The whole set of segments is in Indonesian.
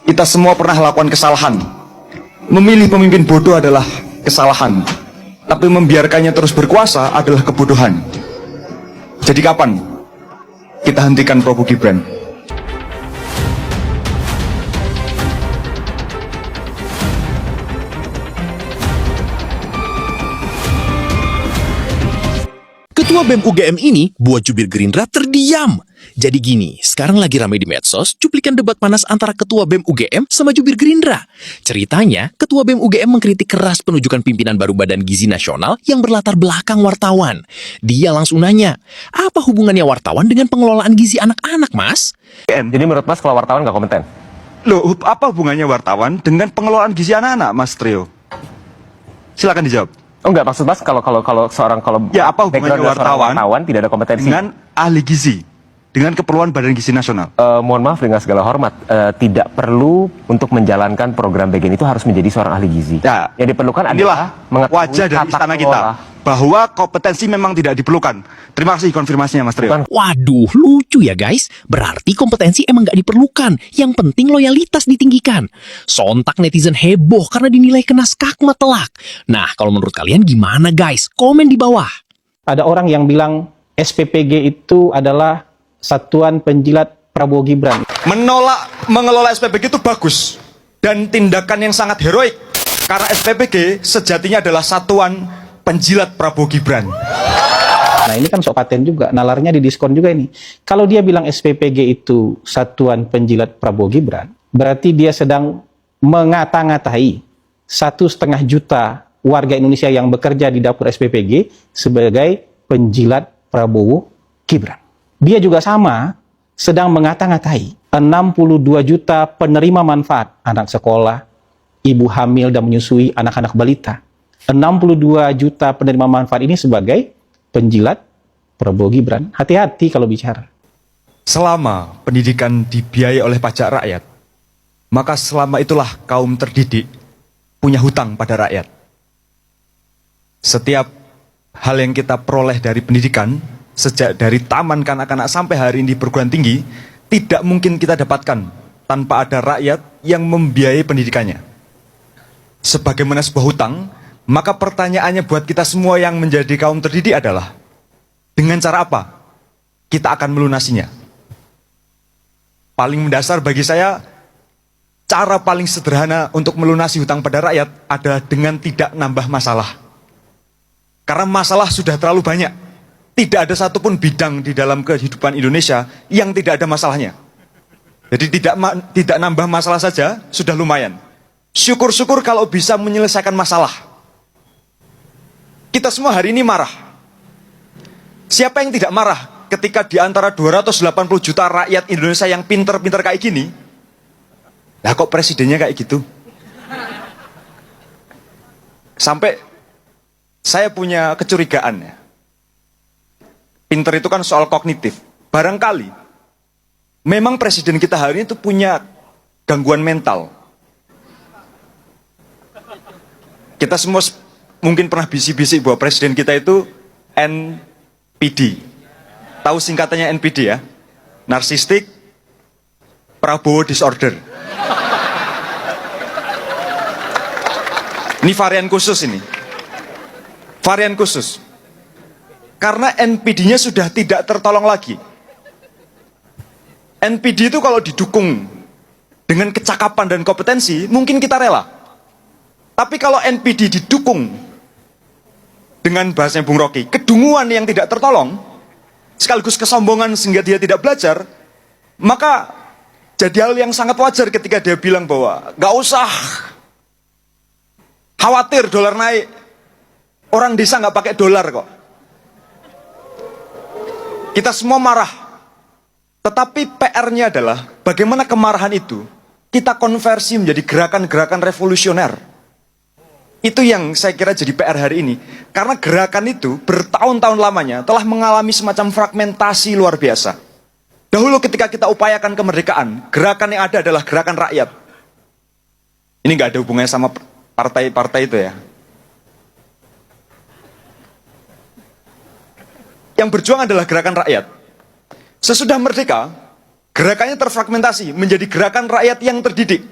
Kita semua pernah lakukan kesalahan. Memilih pemimpin bodoh adalah kesalahan, tapi membiarkannya terus berkuasa adalah kebodohan. Jadi kapan kita hentikan Prabowo Gibran? Ketua BEM UGM ini buat jubir Gerindra terdiam. Jadi gini, sekarang lagi ramai di medsos cuplikan debat panas antara Ketua BEM UGM sama jubir Gerindra. Ceritanya, Ketua BEM UGM mengkritik keras penunjukan pimpinan baru Badan Gizi Nasional yang berlatar belakang wartawan. Dia langsung nanya, apa hubungannya wartawan dengan pengelolaan gizi anak-anak, Mas? Jadi menurut Mas kalau wartawan nggak kompeten? Loh, apa hubungannya wartawan dengan pengelolaan gizi anak-anak, Mas Trio? Silakan dijawab. Oh enggak, maksud Mas kalau Ya, apa hubungannya wartawan tidak ada kompetensi dengan ahli gizi, dengan keperluan Badan Gizi Nasional? Mohon maaf dengan segala hormat, tidak perlu untuk menjalankan program bagian itu harus menjadi seorang ahli gizi. Ya, yang diperlukan inilah adalah wajah dari istana kita, bahwa kompetensi memang tidak diperlukan. Terima kasih konfirmasinya, Mas Trio. Waduh, lucu ya guys. Berarti kompetensi emang nggak diperlukan. Yang penting loyalitas ditinggikan. Sontak netizen heboh karena dinilai kena skakmat telak. Nah, kalau menurut kalian gimana guys? Komen di bawah. Ada orang yang bilang SPPG itu adalah Satuan Penjilat Prabowo Gibran. Mengelola SPPG itu bagus dan tindakan yang sangat heroik, karena SPPG sejatinya adalah Satuan Penjilat Prabowo Gibran. Nah ini kan sok paten juga, nalarnya didiskon juga ini. Kalau dia bilang SPPG itu Satuan Penjilat Prabowo Gibran, berarti dia sedang mengata-ngatai 1,5 juta warga Indonesia yang bekerja di dapur SPPG sebagai penjilat Prabowo Gibran. Dia juga sama sedang mengata-ngatai 62 juta penerima manfaat, anak sekolah, ibu hamil dan menyusui anak-anak balita. 62 juta penerima manfaat ini sebagai penjilat Prabowo Gibran. Hati-hati kalau bicara. Selama pendidikan dibiayai oleh pajak rakyat, maka selama itulah kaum terdidik punya hutang pada rakyat. Setiap hal yang kita peroleh dari pendidikan, sejak dari taman kanak-kanak sampai hari ini perguruan tinggi, tidak mungkin kita dapatkan tanpa ada rakyat yang membiayai pendidikannya. Sebagaimana sebuah hutang, maka pertanyaannya buat kita semua yang menjadi kaum terdidik adalah, dengan cara apa kita akan melunasinya? Paling mendasar bagi saya, cara paling sederhana untuk melunasi hutang pada rakyat adalah dengan tidak nambah masalah. Karena masalah sudah terlalu banyak. Tidak ada satupun bidang di dalam kehidupan Indonesia yang tidak ada masalahnya. Jadi tidak nambah masalah saja sudah lumayan. Syukur-syukur kalau bisa menyelesaikan masalah. Kita semua hari ini marah. Siapa yang tidak marah ketika di antara 280 juta rakyat Indonesia yang pinter-pinter kayak gini, lah kok presidennya kayak gitu? Sampai saya punya kecurigaan ya. Pinter itu kan soal kognitif. Barangkali memang presiden kita hari ini itu punya gangguan mental. Kita semua mungkin pernah bisik-bisik bahwa presiden kita itu NPD. Tahu singkatannya NPD ya? Narcissistic Prabowo Disorder. Ini varian khusus ini. Varian khusus. Karena NPD-nya sudah tidak tertolong lagi. NPD itu kalau didukung dengan kecakapan dan kompetensi, mungkin kita rela. Tapi kalau NPD didukung dengan bahasanya Bung Rocky, kedunguan yang tidak tertolong, sekaligus kesombongan sehingga dia tidak belajar, maka jadi hal yang sangat wajar ketika dia bilang bahwa gak usah khawatir dolar naik, orang desa gak pakai dolar kok. Kita semua marah, tetapi PR-nya adalah bagaimana kemarahan itu kita konversi menjadi gerakan-gerakan revolusioner. Itu yang saya kira jadi PR hari ini. Karena gerakan itu bertahun-tahun lamanya telah mengalami semacam fragmentasi luar biasa. Dahulu ketika kita upayakan kemerdekaan, gerakan yang ada adalah gerakan rakyat. Ini nggak ada hubungannya sama partai-partai itu ya. Yang berjuang adalah gerakan rakyat. Sesudah merdeka, gerakannya terfragmentasi menjadi gerakan rakyat yang terdidik.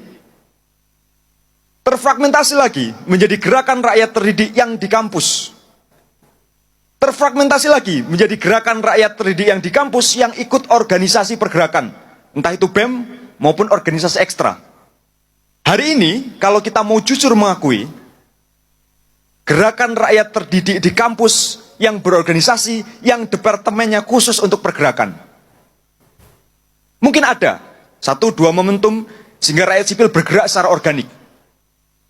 Terfragmentasi lagi menjadi gerakan rakyat terdidik yang di kampus. Terfragmentasi lagi menjadi gerakan rakyat terdidik yang di kampus yang ikut organisasi pergerakan. Entah itu BEM maupun organisasi ekstra. Hari ini kalau kita mau jujur mengakui, gerakan rakyat terdidik di kampus yang berorganisasi, yang departemennya khusus untuk pergerakan. Mungkin ada 1-2 momentum sehingga rakyat sipil bergerak secara organik.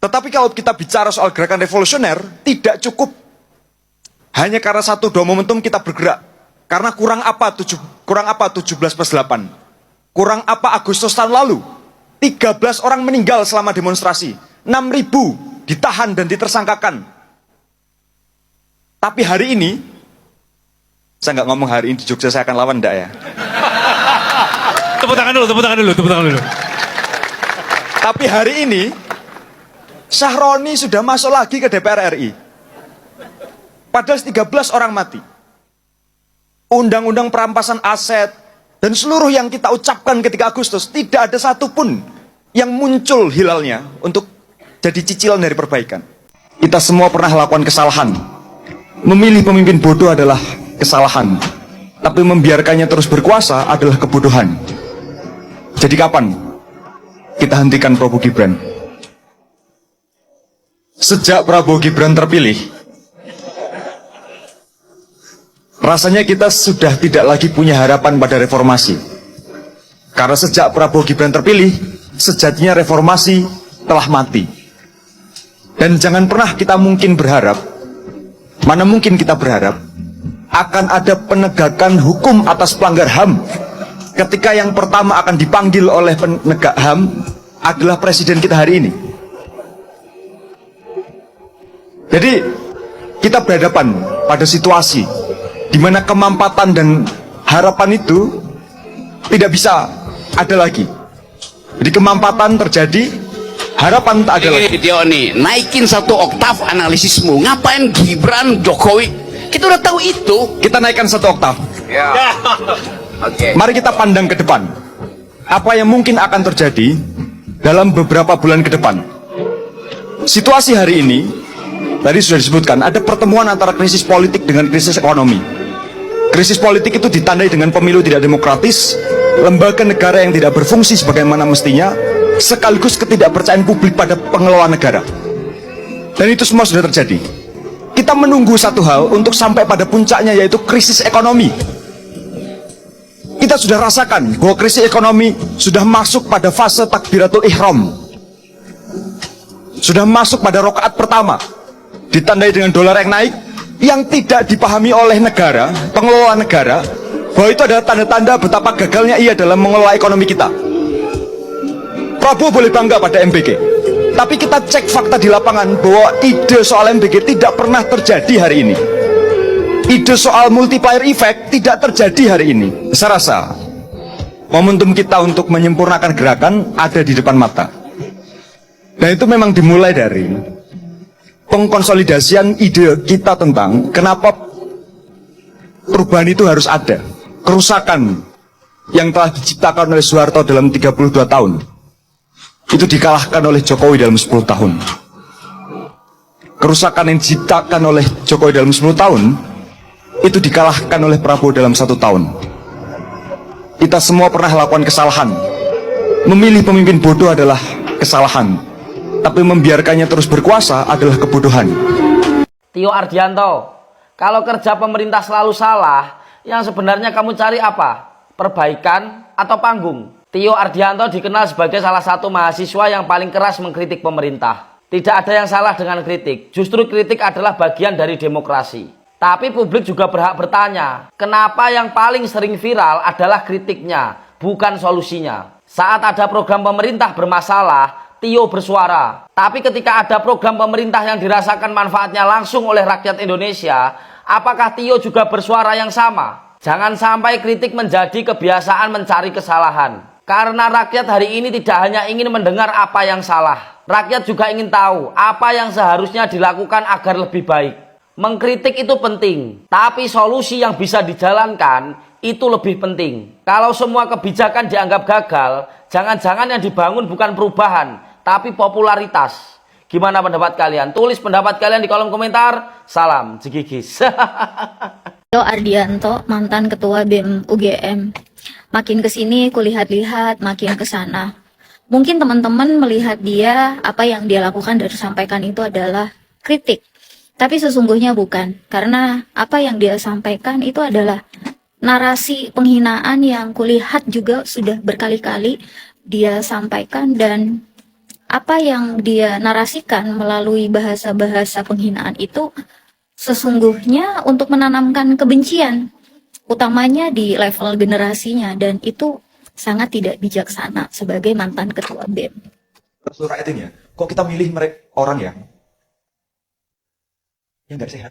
Tetapi kalau kita bicara soal gerakan revolusioner, tidak cukup hanya karena 1-2 momentum kita bergerak. Karena kurang apa 17+8? Kurang apa Agustus tahun lalu? 13 orang meninggal selama demonstrasi. 6.000 ditahan dan ditersangkakan. Tapi hari ini, saya nggak ngomong hari ini di Jogja saya akan lawan, enggak ya? Tepuk tangan dulu. Tapi hari ini, Syahroni sudah masuk lagi ke DPR RI. Padahal 13 orang mati. Undang-undang perampasan aset, dan seluruh yang kita ucapkan ketika Agustus, tidak ada satupun yang muncul hilalnya untuk jadi cicilan dari perbaikan. Kita semua pernah lakukan kesalahan. Memilih pemimpin bodoh adalah kesalahan. Tapi membiarkannya terus berkuasa adalah kebodohan. Jadi kapan kita hentikan Prabowo Gibran? Sejak Prabowo Gibran terpilih, rasanya kita sudah tidak lagi punya harapan pada reformasi. Karena sejak Prabowo Gibran terpilih, sejatinya reformasi telah mati. Dan jangan pernah kita mungkin berharap, mana mungkin kita berharap, akan ada penegakan hukum atas pelanggar HAM ketika yang pertama akan dipanggil oleh penegak HAM adalah presiden kita hari ini. Jadi kita berhadapan pada situasi di mana kemampatan dan harapan itu tidak bisa ada lagi. Jadi kemampatan terjadi, harapan tak ada lagi. Dia nih naikin 1 oktav analisismu. Ngapain Gibran, Jokowi? Kita udah tahu itu. Kita naikkan 1 oktav. Ya. Oke. Mari kita pandang ke depan. Apa yang mungkin akan terjadi dalam beberapa bulan ke depan. Situasi hari ini, tadi sudah disebutkan, ada pertemuan antara krisis politik dengan krisis ekonomi. Krisis politik itu ditandai dengan pemilu tidak demokratis, lembaga negara yang tidak berfungsi sebagaimana mestinya, sekaligus ketidakpercayaan publik pada pengelola negara. Dan itu semua sudah terjadi. Kita menunggu satu hal untuk sampai pada puncaknya, yaitu krisis ekonomi. Kita sudah rasakan bahwa krisis ekonomi sudah masuk pada fase takbiratul ihram. Sudah masuk pada rakaat pertama. Ditandai dengan dolar yang naik, yang tidak dipahami oleh negara, pengelola negara, bahwa itu adalah tanda-tanda betapa gagalnya ia dalam mengelola ekonomi kita. Prabowo boleh bangga pada MBG, tapi kita cek fakta di lapangan bahwa ide soal MBG tidak pernah terjadi hari ini. Ide soal multiplier effect tidak terjadi hari ini. Saya rasa momentum kita untuk menyempurnakan gerakan ada di depan mata. Dan itu memang dimulai dari pengkonsolidasian ide kita tentang kenapa perubahan itu harus ada. Kerusakan yang telah diciptakan oleh Soeharto dalam 32 tahun itu dikalahkan oleh Jokowi dalam 10 tahun. Kerusakan yang diciptakan oleh Jokowi dalam 10 tahun itu dikalahkan oleh Prabowo dalam 1 tahun. Kita semua pernah lakukan kesalahan. Memilih pemimpin bodoh adalah kesalahan, tapi membiarkannya terus berkuasa adalah kebodohan. Tio Ardianto, kalau kerja pemerintah selalu salah, yang sebenarnya kamu cari apa? Perbaikan atau panggung? Tio Ardianto dikenal sebagai salah satu mahasiswa yang paling keras mengkritik pemerintah. Tidak ada yang salah dengan kritik, justru kritik adalah bagian dari demokrasi. Tapi publik juga berhak bertanya, kenapa yang paling sering viral adalah kritiknya, bukan solusinya? Saat ada program pemerintah bermasalah, Tio bersuara. Tapi ketika ada program pemerintah yang dirasakan manfaatnya langsung oleh rakyat Indonesia, apakah Tio juga bersuara yang sama? Jangan sampai kritik menjadi kebiasaan mencari kesalahan. Karena rakyat hari ini tidak hanya ingin mendengar apa yang salah. Rakyat juga ingin tahu apa yang seharusnya dilakukan agar lebih baik. Mengkritik itu penting, tapi solusi yang bisa dijalankan itu lebih penting. Kalau semua kebijakan dianggap gagal, jangan-jangan yang dibangun bukan perubahan, tapi popularitas. Gimana pendapat kalian? Tulis pendapat kalian di kolom komentar. Salam Jigigis. Tio Ardianto, mantan ketua BEM UGM. Makin kesini kulihat-lihat, makin kesana. Mungkin teman-teman melihat dia, apa yang dia lakukan dan sampaikan itu adalah kritik. Tapi sesungguhnya bukan. Karena apa yang dia sampaikan itu adalah narasi penghinaan yang kulihat juga sudah berkali-kali dia sampaikan, dan apa yang dia narasikan melalui bahasa-bahasa penghinaan itu sesungguhnya untuk menanamkan kebencian, utamanya di level generasinya, dan itu sangat tidak bijaksana sebagai mantan ketua BEM. Seluruh rakyat ini ya, kok kita milih mereka orang yang nggak sehat?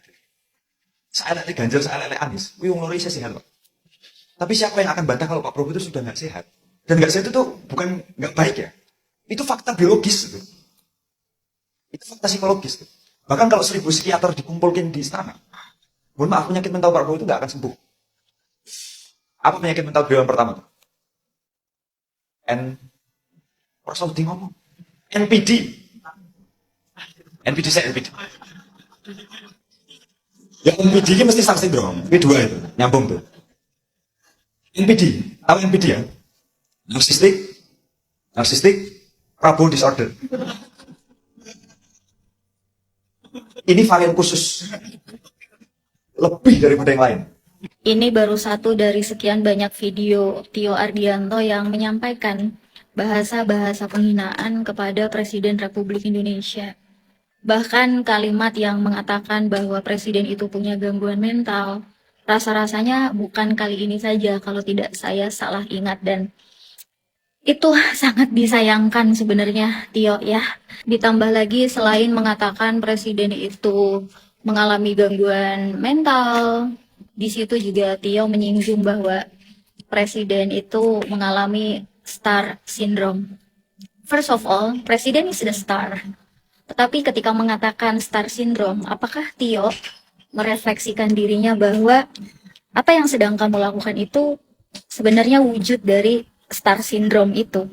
Saya lihat Ganjar, saya lihat Anies, wih wong loro isih sehat Pak. Tapi siapa yang akan bantah kalau Pak Prabowo itu sudah nggak sehat? Dan nggak sehat itu tuh bukan nggak baik ya. Itu fakta biologis gitu. Itu fakta psikologis gitu. Bahkan kalau 1000 psikiater dikumpulkan di istana, mohon maaf, penyakit mental Pak Prabowo itu nggak akan sembuh. Apa penyakit mental beliau yang pertama tuh? Persauti ngomong NPD. Ya NPD ini mesti star syndrome. Ini dua itu, nyambung tuh. NPD, apa NPD ya? Narcissistic Prabowo disorder. Ini varian khusus. Lebih daripada yang lain. Ini baru satu dari sekian banyak video Tio Ardianto yang menyampaikan bahasa-bahasa penghinaan kepada Presiden Republik Indonesia. Bahkan kalimat yang mengatakan bahwa Presiden itu punya gangguan mental, rasa-rasanya bukan kali ini saja kalau tidak saya salah ingat, dan itu sangat disayangkan sebenarnya Tio ya. Ditambah lagi selain mengatakan Presiden itu mengalami gangguan mental, di situ juga Tio menyinggung bahwa Presiden itu mengalami star syndrome. First of all, Presiden is the star. Tetapi ketika mengatakan star syndrome, apakah Tio merefleksikan dirinya bahwa apa yang sedang kamu lakukan itu sebenarnya wujud dari star syndrome itu?